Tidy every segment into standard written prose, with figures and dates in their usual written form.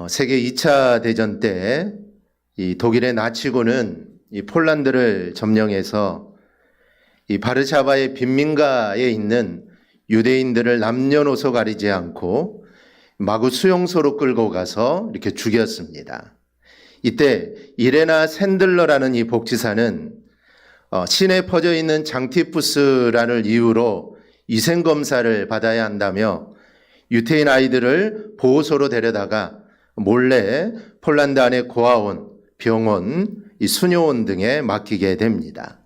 세계 2차 대전 때 이 독일의 나치군은 이 폴란드를 점령해서 이 바르샤바의 빈민가에 있는 유대인들을 남녀노소 가리지 않고 마구 수용소로 끌고 가서 이렇게 죽였습니다. 이때 이레나 샌들러라는 이 복지사는 시내에 퍼져 있는 장티푸스라는 이유로 위생검사를 받아야 한다며 유태인 아이들을 보호소로 데려다가 몰래 폴란드 안에 고아원, 병원, 이 수녀원 등에 맡기게 됩니다.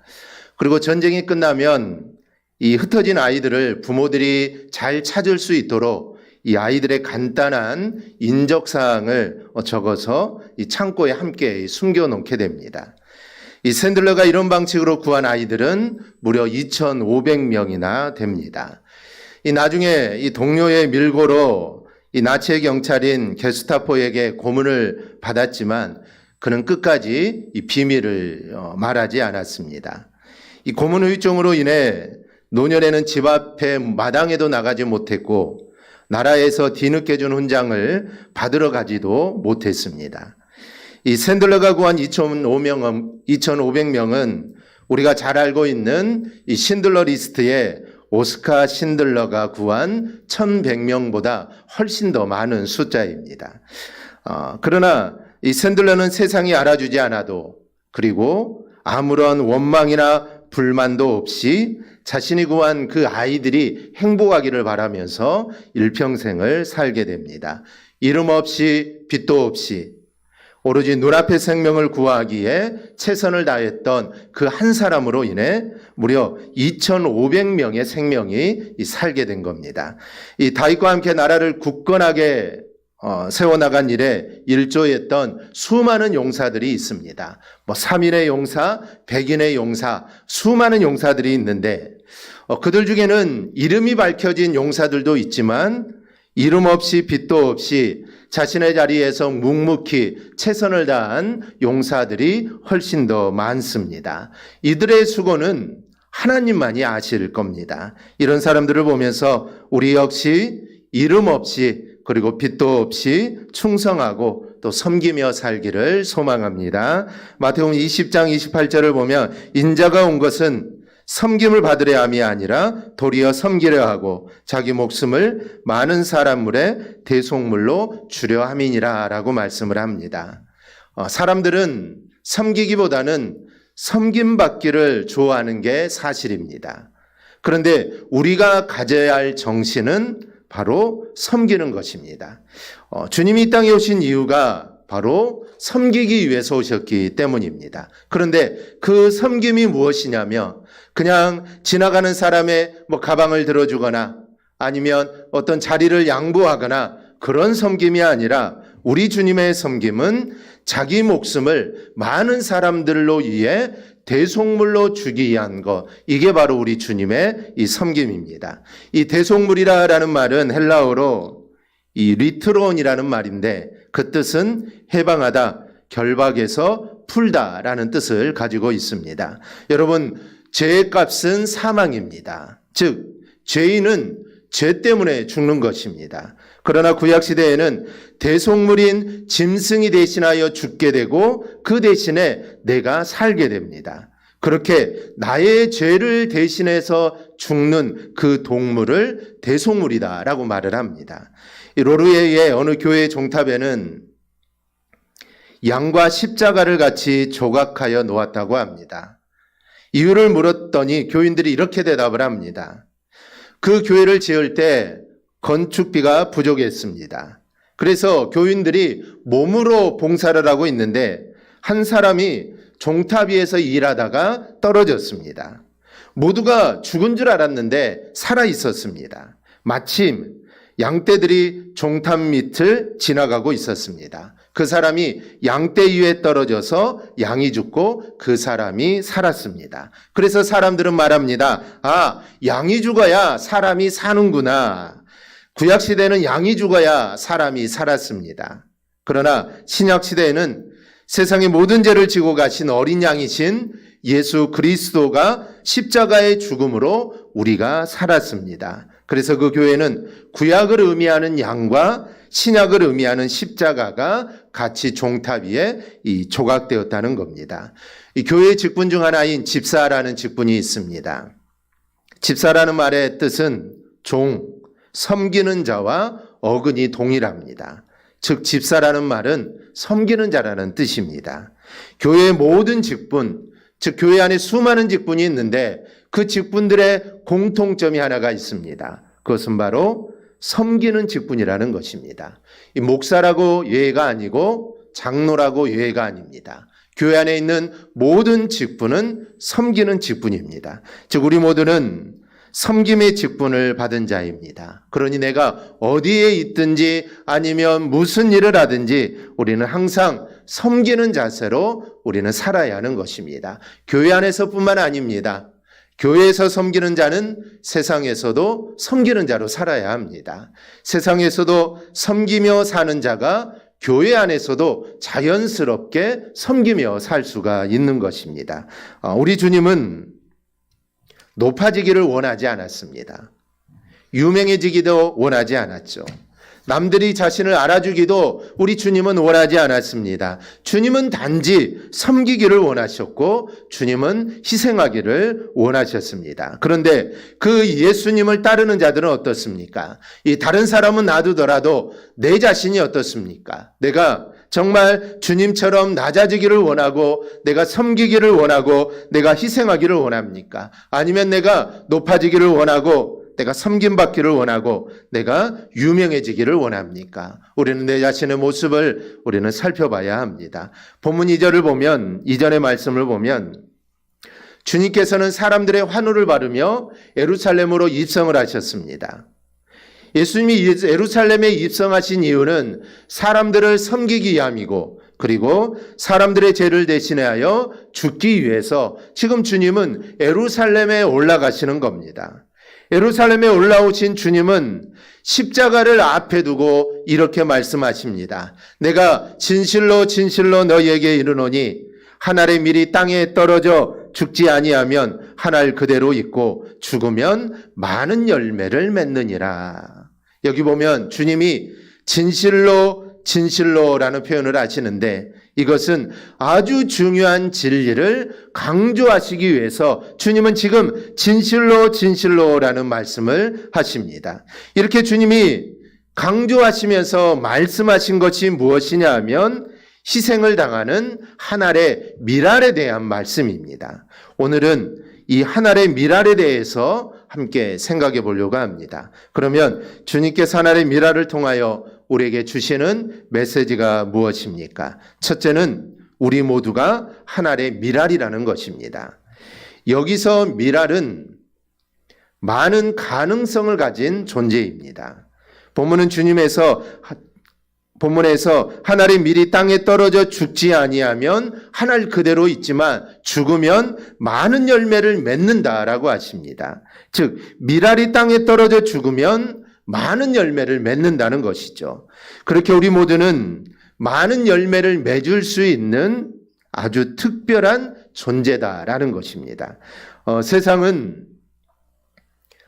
그리고 전쟁이 끝나면 이 흩어진 아이들을 부모들이 잘 찾을 수 있도록 이 아이들의 간단한 인적사항을 적어서 이 창고에 함께 숨겨놓게 됩니다. 이 샌들러가 이런 방식으로 구한 아이들은 무려 2,500명이나 됩니다. 이 나중에 이 동료의 밀고로 이 나치의 경찰인 게스타포에게 고문을 받았지만 그는 끝까지 이 비밀을 말하지 않았습니다. 이 고문 후유증으로 인해 노년에는 집 앞에 마당에도 나가지 못했고 나라에서 뒤늦게 준 훈장을 받으러 가지도 못했습니다. 이 샌들러가 구한 2,500명은 우리가 잘 알고 있는 이 신들러 리스트에 오스카 신들러가 구한 1,100명보다 훨씬 더 많은 숫자입니다. 그러나 이 샌들러는 세상이 알아주지 않아도 그리고 아무런 원망이나 불만도 없이 자신이 구한 그 아이들이 행복하기를 바라면서 일평생을 살게 됩니다. 이름 없이 빚도 없이 오로지 눈앞의 생명을 구하기에 최선을 다했던 그 한 사람으로 인해 무려 2,500명의 생명이 살게 된 겁니다. 이 다윗과 함께 나라를 굳건하게 세워나간 일에 일조했던 수많은 용사들이 있습니다. 3인의 용사, 100인의 용사, 수많은 용사들이 있는데 그들 중에는 이름이 밝혀진 용사들도 있지만 이름 없이 빚도 없이 자신의 자리에서 묵묵히 최선을 다한 용사들이 훨씬 더 많습니다. 이들의 수고는 하나님만이 아실 겁니다. 이런 사람들을 보면서 우리 역시 이름 없이 그리고 빚도 없이 충성하고 또 섬기며 살기를 소망합니다. 마태복음 20장 28절을 보면 인자가 온 것은 섬김을 받으려 함이 아니라 도리어 섬기려 하고 자기 목숨을 많은 사람물의 대속물로 주려 함이니라 라고 말씀을 합니다. 사람들은 섬기기보다는 섬김받기를 좋아하는 게 사실입니다. 그런데 우리가 가져야 할 정신은 바로 섬기는 것입니다. 주님이 이 땅에 오신 이유가 바로 섬기기 위해서 오셨기 때문입니다. 그런데 그 섬김이 무엇이냐면 그냥 지나가는 사람의 가방을 들어주거나 아니면 어떤 자리를 양보하거나 그런 섬김이 아니라 우리 주님의 섬김은 자기 목숨을 많은 사람들로 위해 대속물로 주기 위한 것, 이게 바로 우리 주님의 이 섬김입니다. 이 대속물이라는 말은 헬라어로 이 리트론이라는 말인데 그 뜻은 해방하다, 결박에서 풀다라는 뜻을 가지고 있습니다. 여러분, 죄의 값은 사망입니다. 즉, 죄인은 죄 때문에 죽는 것입니다. 그러나 구약시대에는 대속물인 짐승이 대신하여 죽게 되고 그 대신에 내가 살게 됩니다. 그렇게 나의 죄를 대신해서 죽는 그 동물을 대속물이다라고 말을 합니다. 노르웨이의 어느 교회 종탑에는 양과 십자가를 같이 조각하여 놓았다고 합니다. 이유를 물었더니 교인들이 이렇게 대답을 합니다. 그 교회를 지을 때 건축비가 부족했습니다. 그래서 교인들이 몸으로 봉사를 하고 있는데 한 사람이 종탑 위에서 일하다가 떨어졌습니다. 모두가 죽은 줄 알았는데 살아 있었습니다. 마침 양떼들이 종탑 밑을 지나가고 있었습니다. 그 사람이 양떼 위에 떨어져서 양이 죽고 그 사람이 살았습니다. 그래서 사람들은 말합니다. 아, 양이 죽어야 사람이 사는구나. 구약시대에는 양이 죽어야 사람이 살았습니다. 그러나 신약시대에는 세상의 모든 죄를 지고 가신 어린 양이신 예수 그리스도가 십자가의 죽음으로 우리가 살았습니다. 그래서 그 교회는 구약을 의미하는 양과 신약을 의미하는 십자가가 같이 종탑 위에 이 조각되었다는 겁니다. 이 교회의 직분 중 하나인 집사라는 직분이 있습니다. 집사라는 말의 뜻은 종, 섬기는 자와 어근이 동일합니다. 즉 집사라는 말은 섬기는 자라는 뜻입니다. 교회의 모든 직분, 즉 교회 안에 수많은 직분이 있는데 그 직분들의 공통점이 하나가 있습니다. 그것은 바로 섬기는 직분이라는 것입니다. 이 목사라고 예외가 아니고 장로라고 예외가 아닙니다. 교회 안에 있는 모든 직분은 섬기는 직분입니다. 즉 우리 모두는 섬김의 직분을 받은 자입니다. 그러니 내가 어디에 있든지 아니면 무슨 일을 하든지 우리는 항상 섬기는 자세로 우리는 살아야 하는 것입니다. 교회 안에서뿐만 아닙니다. 교회에서 섬기는 자는 세상에서도 섬기는 자로 살아야 합니다. 세상에서도 섬기며 사는 자가 교회 안에서도 자연스럽게 섬기며 살 수가 있는 것입니다. 우리 주님은 높아지기를 원하지 않았습니다. 유명해지기도 원하지 않았죠. 남들이 자신을 알아주기도 우리 주님은 원하지 않았습니다. 주님은 단지 섬기기를 원하셨고 주님은 희생하기를 원하셨습니다. 그런데 그 예수님을 따르는 자들은 어떻습니까? 이 다른 사람은 놔두더라도 내 자신이 어떻습니까? 내가 정말 주님처럼 낮아지기를 원하고 내가 섬기기를 원하고 내가 희생하기를 원합니까? 아니면 내가 높아지기를 원하고 내가 섬김받기를 원하고 내가 유명해지기를 원합니까? 우리는 내 자신의 모습을 우리는 살펴봐야 합니다. 본문 2절을 보면, 이전의 말씀을 보면 주님께서는 사람들의 환호를 받으며 예루살렘으로 입성을 하셨습니다. 예수님이 예루살렘에 입성하신 이유는 사람들을 섬기기 위함이고 그리고 사람들의 죄를 대신하여 죽기 위해서 지금 주님은 예루살렘에 올라가시는 겁니다. 예루살렘에 올라오신 주님은 십자가를 앞에 두고 이렇게 말씀하십니다. 내가 진실로 진실로 너희에게 이르노니 한 알의 밀이 땅에 떨어져 죽지 아니하면 한 알 그대로 있고 죽으면 많은 열매를 맺느니라. 여기 보면 주님이 진실로 진실로라는 표현을 하시는데 이것은 아주 중요한 진리를 강조하시기 위해서 주님은 지금 진실로 진실로라는 말씀을 하십니다. 이렇게 주님이 강조하시면서 말씀하신 것이 무엇이냐 하면 희생을 당하는 한 알의 밀알에 대한 말씀입니다. 오늘은 이 한 알의 밀알에 대해서 함께 생각해 보려고 합니다. 그러면 주님께서 한 알의 밀알을 통하여 우리에게 주시는 메시지가 무엇입니까? 첫째는 우리 모두가 한 알의 밀알이라는 것입니다. 여기서 밀알은 많은 가능성을 가진 존재입니다. 본문에서 한 알의 밀이 땅에 떨어져 죽지 아니하면 한 알 그대로 있지만 죽으면 많은 열매를 맺는다라고 하십니다. 즉 밀알이 땅에 떨어져 죽으면 많은 열매를 맺는다는 것이죠. 그렇게 우리 모두는 많은 열매를 맺을 수 있는 아주 특별한 존재다라는 것입니다. 세상은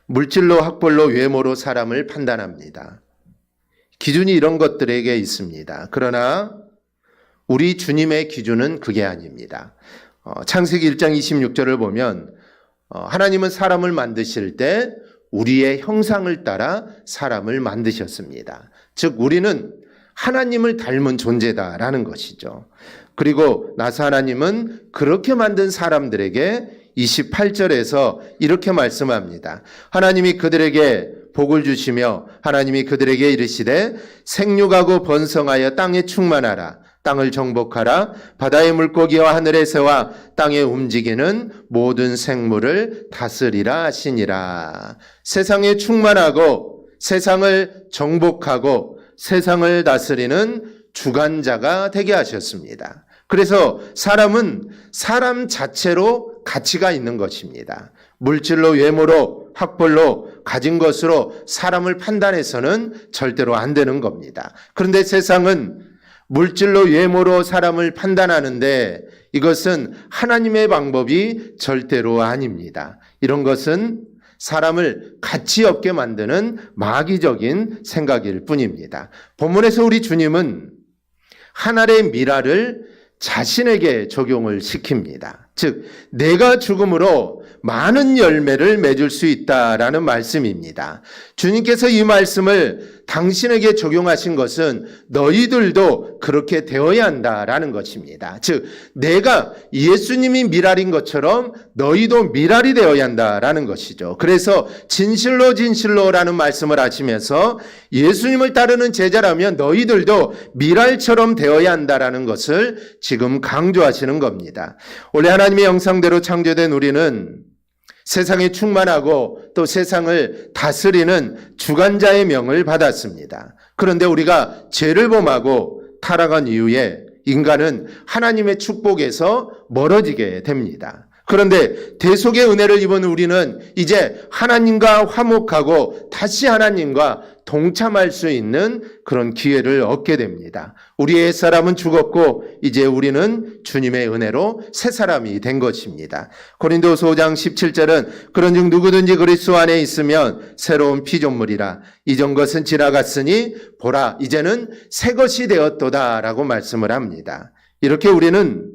물질로, 학벌로, 외모로 사람을 판단합니다. 기준이 이런 것들에게 있습니다. 그러나 우리 주님의 기준은 그게 아닙니다. 창세기 1장 26절을 보면 하나님은 사람을 만드실 때 우리의 형상을 따라 사람을 만드셨습니다. 즉 우리는 하나님을 닮은 존재다라는 것이죠. 그리고 나서 하나님은 그렇게 만든 사람들에게 28절에서 이렇게 말씀합니다. 하나님이 그들에게 복을 주시며 하나님이 그들에게 이르시되 생육하고 번성하여 땅에 충만하라. 땅을 정복하라. 바다의 물고기와 하늘의 새와 땅에 움직이는 모든 생물을 다스리라 하시니라. 세상에 충만하고 세상을 정복하고 세상을 다스리는 주관자가 되게 하셨습니다. 그래서 사람은 사람 자체로 가치가 있는 것입니다. 물질로, 외모로, 학벌로, 가진 것으로 사람을 판단해서는 절대로 안 되는 겁니다. 그런데 세상은 물질로, 외모로 사람을 판단하는데 이것은 하나님의 방법이 절대로 아닙니다. 이런 것은 사람을 가치 없게 만드는 마귀적인 생각일 뿐입니다. 본문에서 우리 주님은 한 알의 미랄을 자신에게 적용을 시킵니다. 즉, 내가 죽음으로 많은 열매를 맺을 수 있다라는 말씀입니다. 주님께서 이 말씀을 당신에게 적용하신 것은 너희들도 그렇게 되어야 한다라는 것입니다. 즉, 내가 예수님이 미랄인 것처럼 너희도 미랄이 되어야 한다라는 것이죠. 그래서 진실로 진실로라는 말씀을 하시면서 예수님을 따르는 제자라면 너희들도 미랄처럼 되어야 한다라는 것을 지금 강조하시는 겁니다. 원래 하나님의 형상대로 창조된 우리는 세상에 충만하고 또 세상을 다스리는 주관자의 명을 받았습니다. 그런데 우리가 죄를 범하고 타락한 이후에 인간은 하나님의 축복에서 멀어지게 됩니다. 그런데 대속의 은혜를 입은 우리는 이제 하나님과 화목하고 다시 하나님과 동참할 수 있는 그런 기회를 얻게 됩니다. 우리의 옛사람은 죽었고 이제 우리는 주님의 은혜로 새 사람이 된 것입니다. 고린도서 5장 17절은 그런즉 누구든지 그리스도 안에 있으면 새로운 피조물이라 이전 것은 지나갔으니 보라 이제는 새 것이 되었도다라고 말씀을 합니다. 이렇게 우리는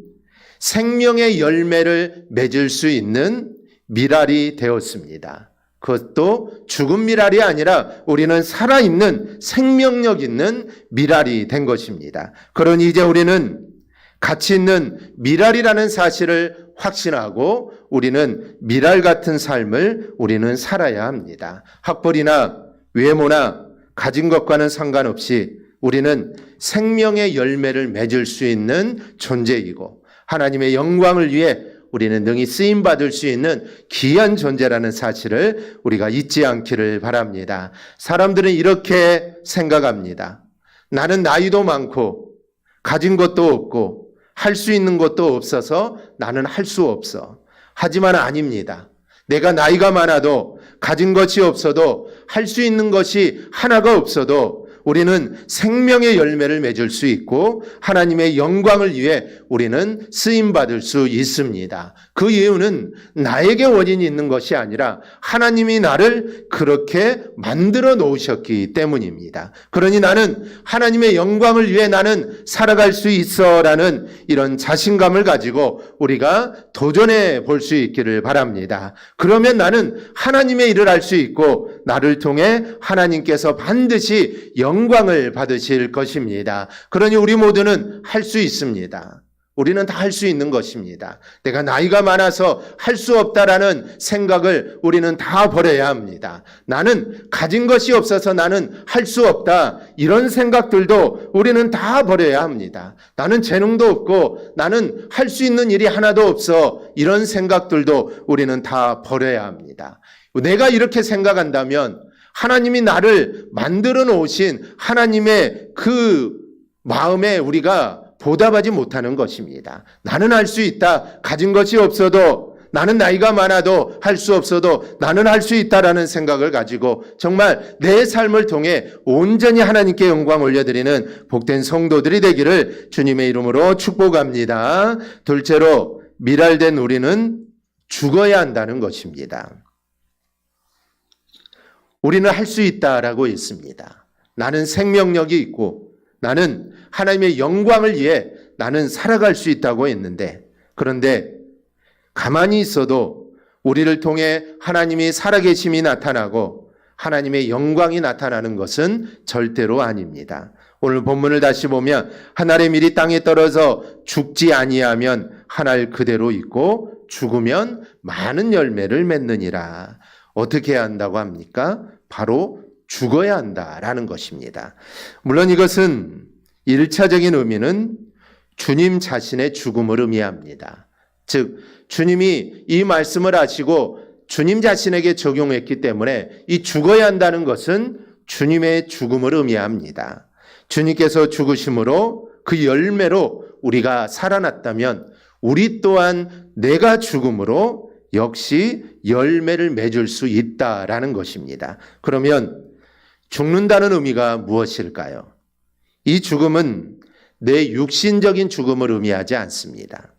생명의 열매를 맺을 수 있는 미랄이 되었습니다. 그것도 죽은 미랄이 아니라 우리는 살아있는 생명력 있는 미랄이 된 것입니다. 그러니 이제 우리는 가치 있는 미랄이라는 사실을 확신하고 우리는 미랄 같은 삶을 우리는 살아야 합니다. 학벌이나 외모나 가진 것과는 상관없이 우리는 생명의 열매를 맺을 수 있는 존재이고 하나님의 영광을 위해 우리는 능히 쓰임받을 수 있는 귀한 존재라는 사실을 우리가 잊지 않기를 바랍니다. 사람들은 이렇게 생각합니다. 나는 나이도 많고 가진 것도 없고 할 수 있는 것도 없어서 나는 할 수 없어. 하지만 아닙니다. 내가 나이가 많아도 가진 것이 없어도 할 수 있는 것이 하나가 없어도 우리는 생명의 열매를 맺을 수 있고 하나님의 영광을 위해 우리는 쓰임받을 수 있습니다. 그 이유는 나에게 원인이 있는 것이 아니라 하나님이 나를 그렇게 만들어 놓으셨기 때문입니다. 그러니 나는 하나님의 영광을 위해 나는 살아갈 수 있어라는 이런 자신감을 가지고 우리가 도전해 볼 수 있기를 바랍니다. 그러면 나는 하나님의 일을 할 수 있고 나를 통해 하나님께서 반드시 영광을 받으실 것입니다. 그러니 우리 모두는 할 수 있습니다. 우리는 다 할 수 있는 것입니다. 내가 나이가 많아서 할 수 없다라는 생각을 우리는 다 버려야 합니다. 나는 가진 것이 없어서 나는 할 수 없다. 이런 생각들도 우리는 다 버려야 합니다. 나는 재능도 없고 나는 할 수 있는 일이 하나도 없어. 이런 생각들도 우리는 다 버려야 합니다. 내가 이렇게 생각한다면 하나님이 나를 만들어 놓으신 하나님의 그 마음에 우리가 보답하지 못하는 것입니다. 나는 할 수 있다. 가진 것이 없어도 나는 나이가 많아도 할 수 없어도 나는 할 수 있다라는 생각을 가지고 정말 내 삶을 통해 온전히 하나님께 영광 올려드리는 복된 성도들이 되기를 주님의 이름으로 축복합니다. 둘째로 미랄된 우리는 죽어야 한다는 것입니다. 우리는 할 수 있다라고 했습니다. 나는 생명력이 있고 나는 하나님의 영광을 위해 나는 살아갈 수 있다고 했는데 그런데 가만히 있어도 우리를 통해 하나님이 살아계심이 나타나고 하나님의 영광이 나타나는 것은 절대로 아닙니다. 오늘 본문을 다시 보면 한 알의 밀이 땅에 떨어져 죽지 아니하면 한 알 그대로 있고 죽으면 많은 열매를 맺느니라. 어떻게 해야 한다고 합니까? 바로 죽어야 한다라는 것입니다. 물론 이것은 1차적인 의미는 주님 자신의 죽음을 의미합니다. 즉 주님이 이 말씀을 하시고 주님 자신에게 적용했기 때문에 이 죽어야 한다는 것은 주님의 죽음을 의미합니다. 주님께서 죽으심으로 그 열매로 우리가 살아났다면 우리 또한 내가 죽음으로 역시 열매를 맺을 수 있다라는 것입니다. 그러면 죽는다는 의미가 무엇일까요? 이 죽음은 내 육신적인 죽음을 의미하지 않습니다.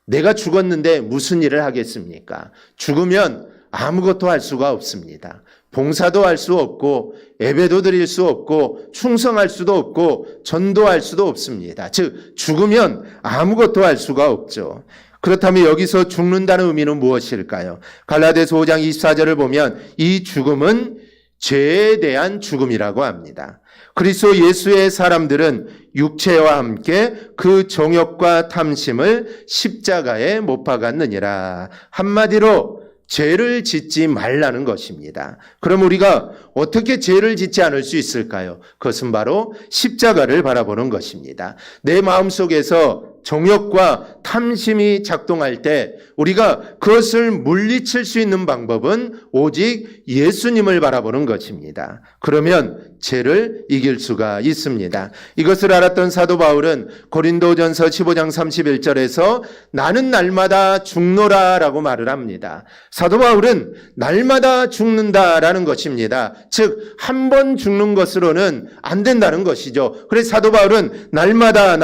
내가 죽었는데 무슨 일을 하겠습니까? 죽으면 아무것도 할 수가 없습니다. 봉사도 할 수 없고 예배도 드릴 수 없고 충성할 수도 없고 전도할 수도 없습니다. 즉 죽으면 아무것도 할 수가 없죠. 그렇다면 여기서 죽는다는 의미는 무엇일까요? 갈라디아서 5장 24절을 보면 이 죽음은 죄에 대한 죽음이라고 합니다. 그리스도 예수의 사람들은 육체와 함께 그 정욕과 탐심을 십자가에 못 박았느니라. 한마디로 죄를 짓지 말라는 것입니다. 그럼 우리가 어떻게 죄를 짓지 않을 수 있을까요? 그것은 바로 십자가를 바라보는 것입니다. 내 마음속에서 정욕과 탐심이 작동할 때 우리가 그것을 물리칠 수 있는 방법은 오직 예수님을 바라보는 것입니다. 그러면 죄를 이길 수가 있습니다. 이것을 알았던 사도 바울은 고린도전서 15장 31절에서 나는 날마다 죽노라 라고 말을 합니다. 사도 바울은 날마다 죽는다라는 것입니다. 즉 한 번 죽는 것으로는 안 된다는 것이죠. 그래서 사도 바울은 날마다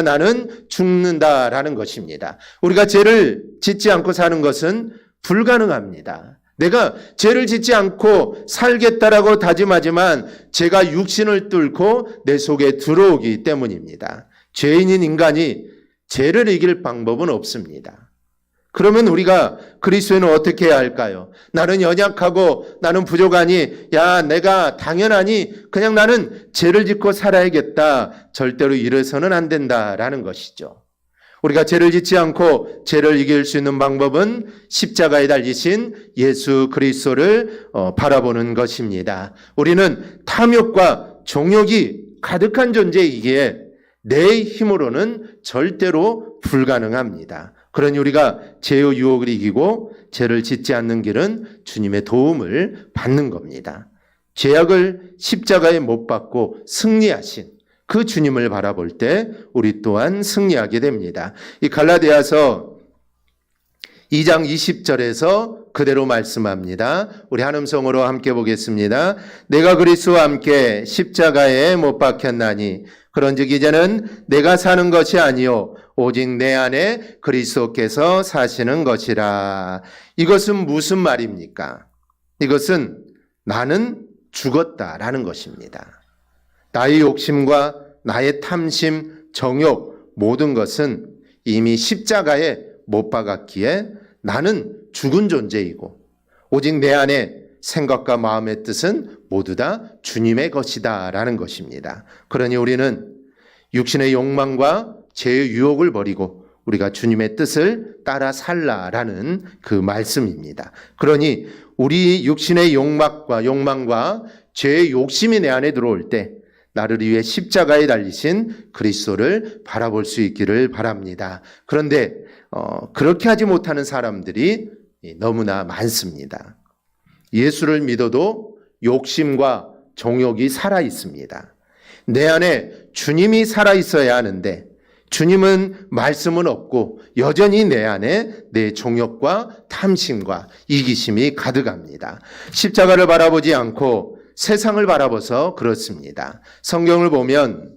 나는 죽는다라는 것입니다. 우리가 죄를 짓지 않고 사는 것은 불가능합니다. 내가 죄를 짓지 않고 살겠다라고 다짐하지만 죄가 육신을 뚫고 내 속에 들어오기 때문입니다. 죄인인 인간이 죄를 이길 방법은 없습니다. 그러면 우리가 그리스도인은 어떻게 해야 할까요? 나는 연약하고 나는 부족하니 내가 당연하니 그냥 나는 죄를 짓고 살아야겠다. 절대로 이래서는 안 된다라는 것이죠. 우리가 죄를 짓지 않고 죄를 이길 수 있는 방법은 십자가에 달리신 예수 그리스도를 바라보는 것입니다. 우리는 탐욕과 정욕이 가득한 존재이기에 내 힘으로는 절대로 불가능합니다. 그러니 우리가 죄의 유혹을 이기고 죄를 짓지 않는 길은 주님의 도움을 받는 겁니다. 죄악을 십자가에 못 박고 승리하신 그 주님을 바라볼 때 우리 또한 승리하게 됩니다. 이 갈라디아서 2장 20절에서 그대로 말씀합니다. 우리 한 음성으로 함께 보겠습니다. 내가 그리스도와 함께 십자가에 못 박혔나니 그런즉 이제는 내가 사는 것이 아니요 오직 내 안에 그리스도께서 사시는 것이라. 이것은 무슨 말입니까? 이것은 나는 죽었다라는 것입니다. 나의 욕심과 나의 탐심, 정욕 모든 것은 이미 십자가에 못 박았기에 나는 죽은 존재이고 오직 내 안에 생각과 마음의 뜻은 모두 다 주님의 것이다 라는 것입니다. 그러니 우리는 육신의 욕망과 죄의 유혹을 버리고 우리가 주님의 뜻을 따라 살라라는 그 말씀입니다. 그러니 우리 육신의 욕망과 죄의 욕심이 내 안에 들어올 때 나를 위해 십자가에 달리신 그리스도를 바라볼 수 있기를 바랍니다. 그런데 그렇게 하지 못하는 사람들이 너무나 많습니다. 예수를 믿어도 욕심과 정욕이 살아 있습니다. 내 안에 주님이 살아 있어야 하는데 주님은 말씀은 없고 여전히 내 안에 내 정욕과 탐심과 이기심이 가득합니다. 십자가를 바라보지 않고 세상을 바라봐서 그렇습니다. 성경을 보면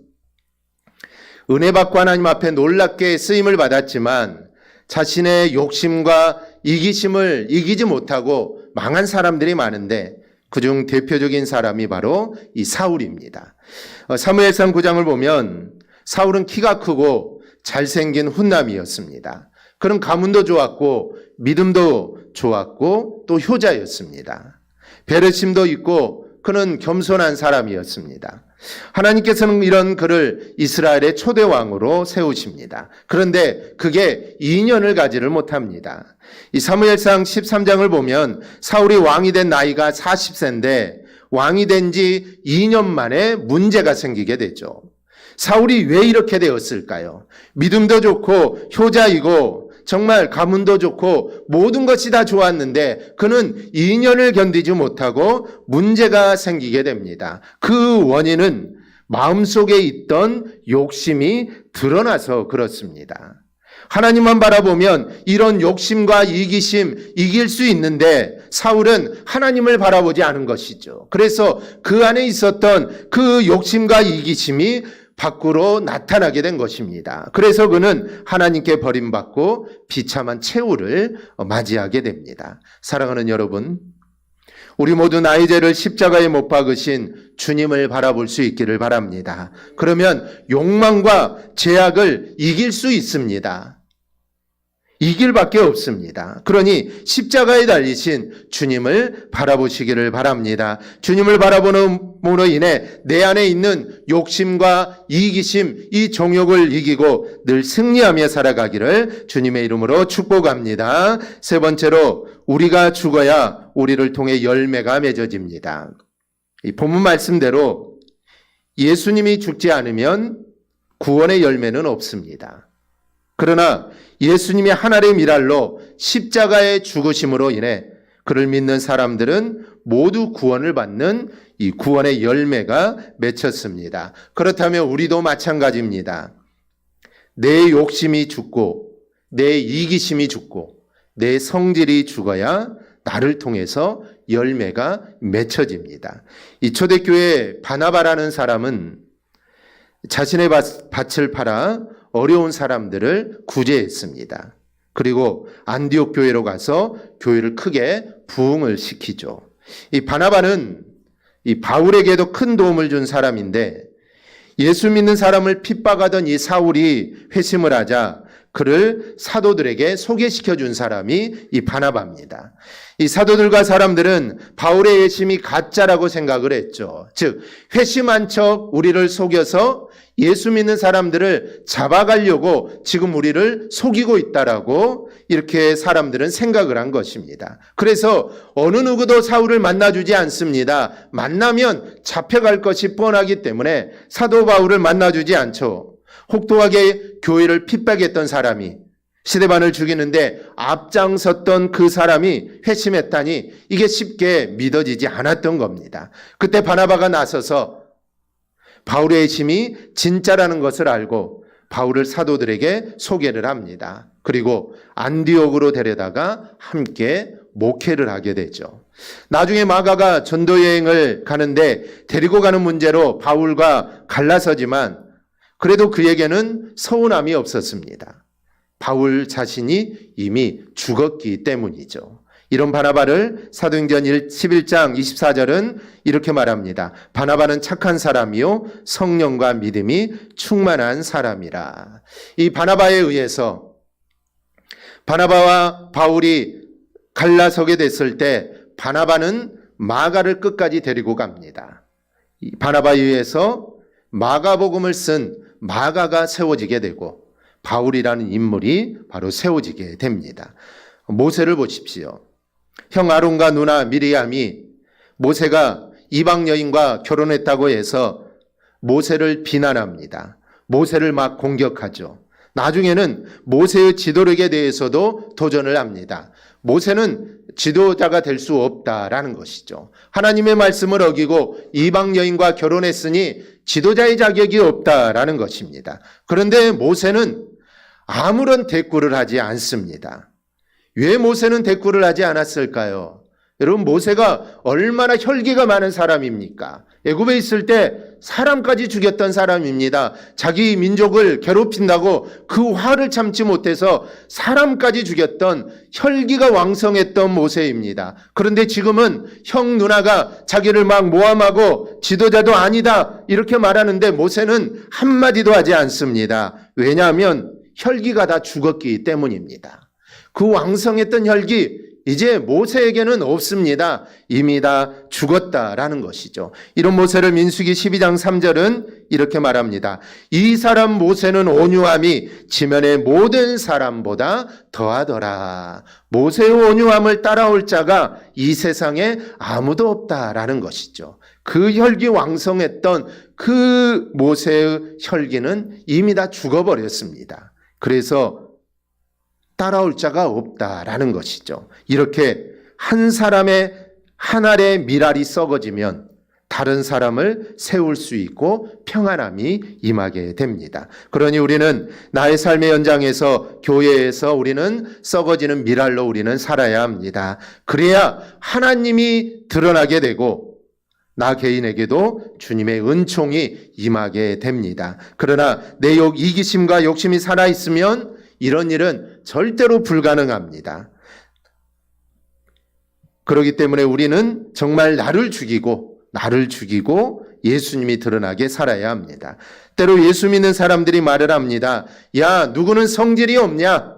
은혜 받고 하나님 앞에 놀랍게 쓰임을 받았지만 자신의 욕심과 이기심을 이기지 못하고 망한 사람들이 많은데 그중 대표적인 사람이 바로 이 사울입니다. 사무엘상 9장을 보면 사울은 키가 크고 잘생긴 훈남이었습니다. 그는 가문도 좋았고 믿음도 좋았고 또 효자였습니다. 배려심도 있고 그는 겸손한 사람이었습니다. 하나님께서는 이런 그를 이스라엘의 초대왕으로 세우십니다. 그런데 그게 2년을 가지를 못합니다. 이 사무엘상 13장을 보면 사울이 왕이 된 나이가 40세인데 왕이 된 지 2년 만에 문제가 생기게 되죠. 사울이 왜 이렇게 되었을까요? 믿음도 좋고 효자이고 정말 가문도 좋고 모든 것이 다 좋았는데 그는 2년을 견디지 못하고 문제가 생기게 됩니다. 그 원인은 마음속에 있던 욕심이 드러나서 그렇습니다. 하나님만 바라보면 이런 욕심과 이기심 이길 수 있는데 사울은 하나님을 바라보지 않은 것이죠. 그래서 그 안에 있었던 그 욕심과 이기심이 밖으로 나타나게 된 것입니다. 그래서 그는 하나님께 버림받고 비참한 최후를 맞이하게 됩니다. 사랑하는 여러분, 우리 모두 나의 죄를 십자가에 못 박으신 주님을 바라볼 수 있기를 바랍니다. 그러면 욕망과 죄악을 이길 수 있습니다. 이길 밖에 없습니다. 그러니 십자가에 달리신 주님을 바라보시기를 바랍니다. 주님을 바라보므로 인해 내 안에 있는 욕심과 이기심, 이 정욕을 이기고 늘 승리하며 살아가기를 주님의 이름으로 축복합니다. 세 번째로, 우리가 죽어야 우리를 통해 열매가 맺어집니다. 이 본문 말씀대로 예수님이 죽지 않으면 구원의 열매는 없습니다. 그러나 예수님의 하늘의 미랄로 십자가의 죽으심으로 인해 그를 믿는 사람들은 모두 구원을 받는 이 구원의 열매가 맺혔습니다. 그렇다면 우리도 마찬가지입니다. 내 욕심이 죽고 내 이기심이 죽고 내 성질이 죽어야 나를 통해서 열매가 맺혀집니다. 이 초대교회 바나바라는 사람은 자신의 밭을 팔아 어려운 사람들을 구제했습니다. 그리고 안디옥 교회로 가서 교회를 크게 부흥을 시키죠. 이 바나바는 이 바울에게도 큰 도움을 준 사람인데, 예수 믿는 사람을 핍박하던 이 사울이 회심을 하자 그를 사도들에게 소개시켜 준 사람이 이 바나바입니다. 이 사도들과 사람들은 바울의 회심이 가짜라고 생각을 했죠. 즉, 회심한 척 우리를 속여서 예수 믿는 사람들을 잡아가려고 지금 우리를 속이고 있다라고 이렇게 사람들은 생각을 한 것입니다. 그래서 어느 누구도 사울을 만나주지 않습니다. 만나면 잡혀갈 것이 뻔하기 때문에 사도 바울을 만나주지 않죠. 혹독하게 교회를 핍박했던 사람이 스데반을 죽이는데 앞장섰던 그 사람이 회심했다니 이게 쉽게 믿어지지 않았던 겁니다. 그때 바나바가 나서서 바울의 회심이 진짜라는 것을 알고 바울을 사도들에게 소개를 합니다. 그리고 안디옥으로 데려다가 함께 목회를 하게 되죠. 나중에 마가가 전도 여행을 가는데 데리고 가는 문제로 바울과 갈라서지만 그래도 그에게는 서운함이 없었습니다. 바울 자신이 이미 죽었기 때문이죠. 이런 바나바를 사도행전 11장 24절은 이렇게 말합니다. 바나바는 착한 사람이요 성령과 믿음이 충만한 사람이라. 이 바나바에 의해서 바나바와 바울이 갈라서게 됐을 때 바나바는 마가를 끝까지 데리고 갑니다. 이 바나바에 의해서 마가복음을 쓴 마가가 세워지게 되고 바울이라는 인물이 바로 세워지게 됩니다. 모세를 보십시오. 형 아론과 누나 미리암이 모세가 이방 여인과 결혼했다고 해서 모세를 비난합니다. 모세를 막 공격하죠. 나중에는 모세의 지도력에 대해서도 도전을 합니다. 모세는 지도자가 될 수 없다라는 것이죠. 하나님의 말씀을 어기고 이방 여인과 결혼했으니 지도자의 자격이 없다라는 것입니다. 그런데 모세는 아무런 대꾸를 하지 않습니다. 왜 모세는 대꾸를 하지 않았을까요? 여러분, 모세가 얼마나 혈기가 많은 사람입니까? 애굽에 있을 때 사람까지 죽였던 사람입니다. 자기 민족을 괴롭힌다고 그 화를 참지 못해서 사람까지 죽였던 혈기가 왕성했던 모세입니다. 그런데 지금은 형 누나가 자기를 막 모함하고 지도자도 아니다 이렇게 말하는데 모세는 한마디도 하지 않습니다. 왜냐하면 혈기가 다 죽었기 때문입니다. 그 왕성했던 혈기 이제 모세에게는 없습니다. 이미 다 죽었다라는 것이죠. 이런 모세를 민수기 12장 3절은 이렇게 말합니다. 이 사람 모세는 온유함이 지면의 모든 사람보다 더하더라. 모세의 온유함을 따라올 자가 이 세상에 아무도 없다라는 것이죠. 그 혈기 왕성했던 그 모세의 혈기는 이미 다 죽어버렸습니다. 그래서 따라올 자가 없다라는 것이죠. 이렇게 한 사람의 한 알의 밀알이 썩어지면 다른 사람을 세울 수 있고 평안함이 임하게 됩니다. 그러니 우리는 나의 삶의 현장에서 교회에서 우리는 썩어지는 밀알로 우리는 살아야 합니다. 그래야 하나님이 드러나게 되고 나 개인에게도 주님의 은총이 임하게 됩니다. 그러나 내 이기심과 욕심이 살아있으면 이런 일은 절대로 불가능합니다. 그렇기 때문에 우리는 정말 나를 죽이고 예수님이 드러나게 살아야 합니다. 때로 예수 믿는 사람들이 말을 합니다. 야, 누구는 성질이 없냐?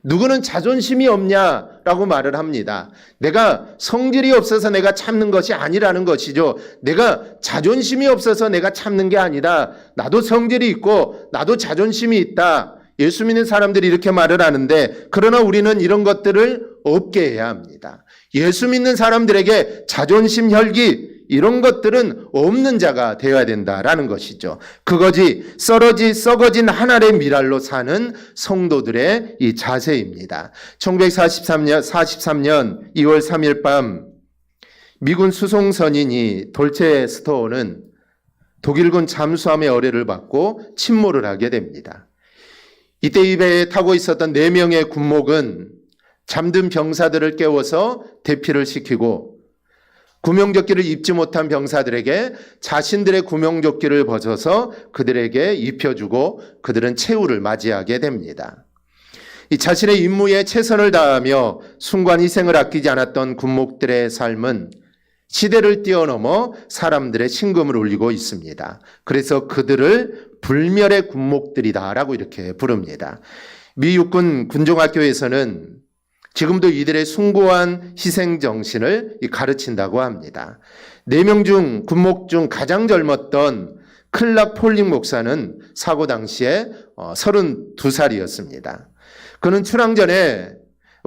누구는 자존심이 없냐? 라고 말을 합니다. 내가 성질이 없어서 내가 참는 것이 아니라는 것이죠. 내가 자존심이 없어서 내가 참는 게 아니라 나도 성질이 있고 나도 자존심이 있다. 예수 믿는 사람들이 이렇게 말을 하는데, 그러나 우리는 이런 것들을 없게 해야 합니다. 예수 믿는 사람들에게 자존심, 혈기 이런 것들은 없는 자가 되어야 된다라는 것이죠. 그것이 썩어진 하늘의 미랄로 사는 성도들의 이 자세입니다. 1943년 2월 3일 밤 미군 수송선인이 돌체 스토어는 독일군 잠수함의 어뢰를 받고 침몰을 하게 됩니다. 이때 이 배에 타고 있었던 4명의 군목은 잠든 병사들을 깨워서 대피를 시키고, 구명조끼를 입지 못한 병사들에게 자신들의 구명조끼를 벗어서 그들에게 입혀주고 그들은 최후를 맞이하게 됩니다. 이 자신의 임무에 최선을 다하며 순간 희생을 아끼지 않았던 군목들의 삶은 시대를 뛰어넘어 사람들의 심금을 울리고 있습니다. 그래서 그들을 불멸의 군목들이다라고 이렇게 부릅니다. 미 육군 군종학교에서는 지금도 이들의 숭고한 희생 정신을 가르친다고 합니다. 4명 중 군목 중 가장 젊었던 클락 폴링 목사는 사고 당시에 32살이었습니다. 그는 출항 전에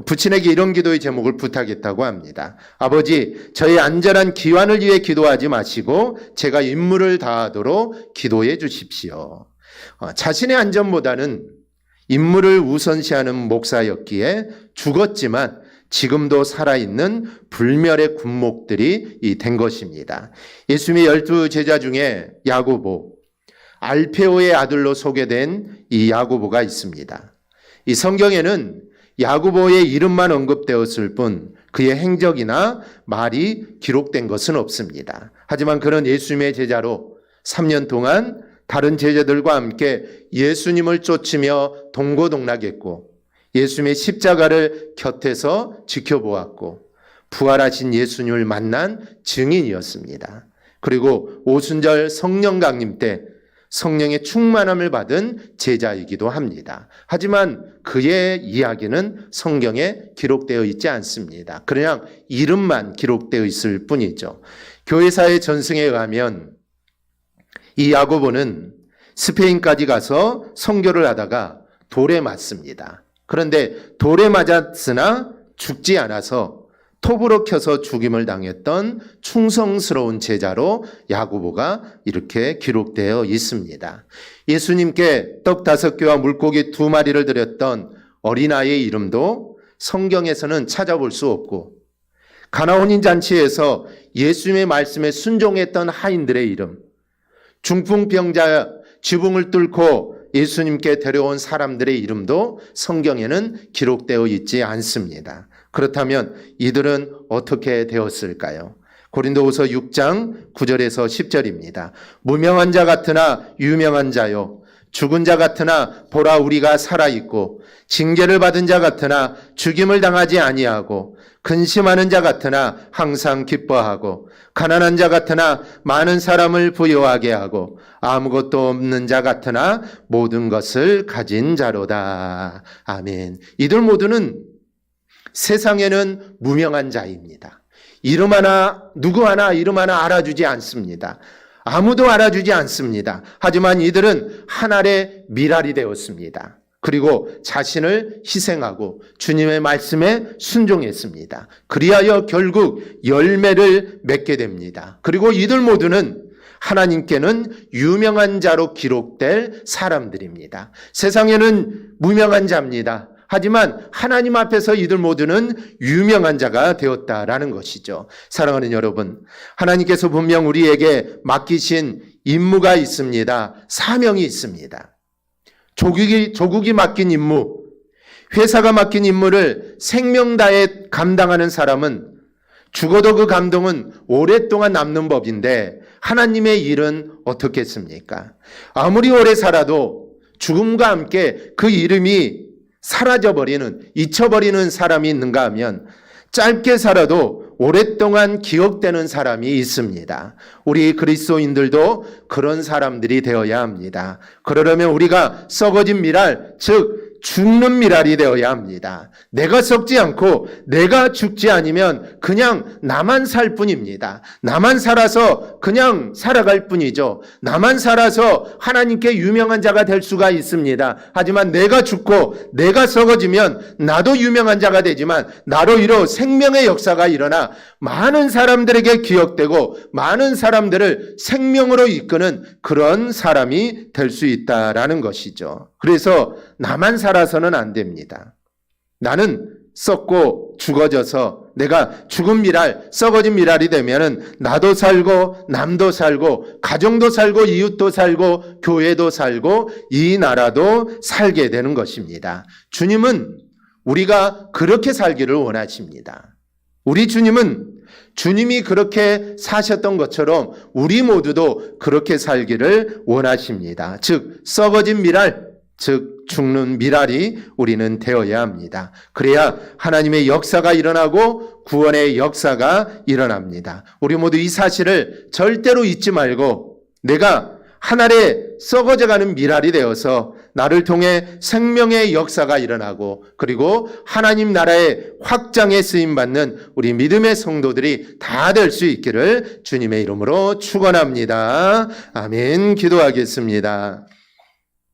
부친에게 이런 기도의 제목을 부탁했다고 합니다. 아버지, 저의 안전한 귀환을 위해 기도하지 마시고 제가 임무를 다하도록 기도해 주십시오. 자신의 안전보다는 임무를 우선시하는 목사였기에 죽었지만 지금도 살아있는 불멸의 군목들이 된 것입니다. 예수님의 12제자 중에 야고보, 알페오의 아들로 소개된 이 야고보가 있습니다. 이 성경에는 야고보의 이름만 언급되었을 뿐 그의 행적이나 말이 기록된 것은 없습니다. 하지만 그는 예수님의 제자로 3년 동안 다른 제자들과 함께 예수님을 쫓으며 동고동락했고, 예수님의 십자가를 곁에서 지켜보았고, 부활하신 예수님을 만난 증인이었습니다. 그리고 오순절 성령 강림 때 성령의 충만함을 받은 제자이기도 합니다. 하지만 그의 이야기는 성경에 기록되어 있지 않습니다. 그냥 이름만 기록되어 있을 뿐이죠. 교회사의 전승에 의하면 이 야고보는 스페인까지 가서 선교를 하다가 돌에 맞습니다. 그런데 돌에 맞았으나 죽지 않아서 톱으로 켜서 죽임을 당했던 충성스러운 제자로 야고보가 이렇게 기록되어 있습니다. 예수님께 떡 5개와 물고기 2마리를 드렸던 어린아이의 이름도 성경에서는 찾아볼 수 없고, 가나 혼인잔치에서 예수님의 말씀에 순종했던 하인들의 이름, 중풍병자 지붕을 뚫고 예수님께 데려온 사람들의 이름도 성경에는 기록되어 있지 않습니다. 그렇다면 이들은 어떻게 되었을까요? 고린도후서 6장 9절에서 10절입니다. 무명한 자 같으나 유명한 자요, 죽은 자 같으나 보라 우리가 살아있고, 징계를 받은 자 같으나 죽임을 당하지 아니하고, 근심하는 자 같으나 항상 기뻐하고, 가난한 자 같으나 많은 사람을 부유하게 하고, 아무것도 없는 자 같으나 모든 것을 가진 자로다. 아멘. 이들 모두는 세상에는 무명한 자입니다. 이름 하나, 누구 하나 이름 하나 알아주지 않습니다. 아무도 알아주지 않습니다. 하지만 이들은 하늘의 미랄이 되었습니다. 그리고 자신을 희생하고 주님의 말씀에 순종했습니다. 그리하여 결국 열매를 맺게 됩니다. 그리고 이들 모두는 하나님께는 유명한 자로 기록될 사람들입니다. 세상에는 무명한 자입니다. 하지만 하나님 앞에서 이들 모두는 유명한 자가 되었다라는 것이죠. 사랑하는 여러분, 하나님께서 분명 우리에게 맡기신 임무가 있습니다. 사명이 있습니다. 조국이 맡긴 임무, 회사가 맡긴 임무를 생명 다해 감당하는 사람은 죽어도 그 감동은 오랫동안 남는 법인데 하나님의 일은 어떻겠습니까? 아무리 오래 살아도 죽음과 함께 그 이름이 사라져버리는, 잊혀버리는 사람이 있는가 하면 짧게 살아도 오랫동안 기억되는 사람이 있습니다. 우리 그리스도인들도 그런 사람들이 되어야 합니다. 그러려면 우리가 썩어진 미랄, 즉 죽는 미랄이 되어야 합니다. 내가 썩지 않고 내가 죽지 않으면 그냥 나만 살 뿐입니다. 나만 살아서 그냥 살아갈 뿐이죠. 나만 살아서 하나님께 유명한 자가 될 수가 있습니다. 하지만 내가 죽고 내가 썩어지면 나도 유명한 자가 되지만 나로 인해 생명의 역사가 일어나 많은 사람들에게 기억되고 많은 사람들을 생명으로 이끄는 그런 사람이 될 수 있다라는 것이죠. 그래서 나만 살아서는 안 됩니다. 나는 썩고 죽어져서 내가 죽은 미랄, 썩어진 미랄이 되면은 나도 살고 남도 살고 가정도 살고 이웃도 살고 교회도 살고 이 나라도 살게 되는 것입니다. 주님은 우리가 그렇게 살기를 원하십니다. 우리 주님은 주님이 그렇게 사셨던 것처럼 우리 모두도 그렇게 살기를 원하십니다. 즉 썩어진 미랄, 즉 죽는 미랄이 우리는 되어야 합니다. 그래야 하나님의 역사가 일어나고 구원의 역사가 일어납니다. 우리 모두 이 사실을 절대로 잊지 말고 내가 하늘에 썩어져가는 미랄이 되어서 나를 통해 생명의 역사가 일어나고 그리고 하나님 나라의 확장에 쓰임받는 우리 믿음의 성도들이 다 될 수 있기를 주님의 이름으로 축원합니다. 아멘. 기도하겠습니다.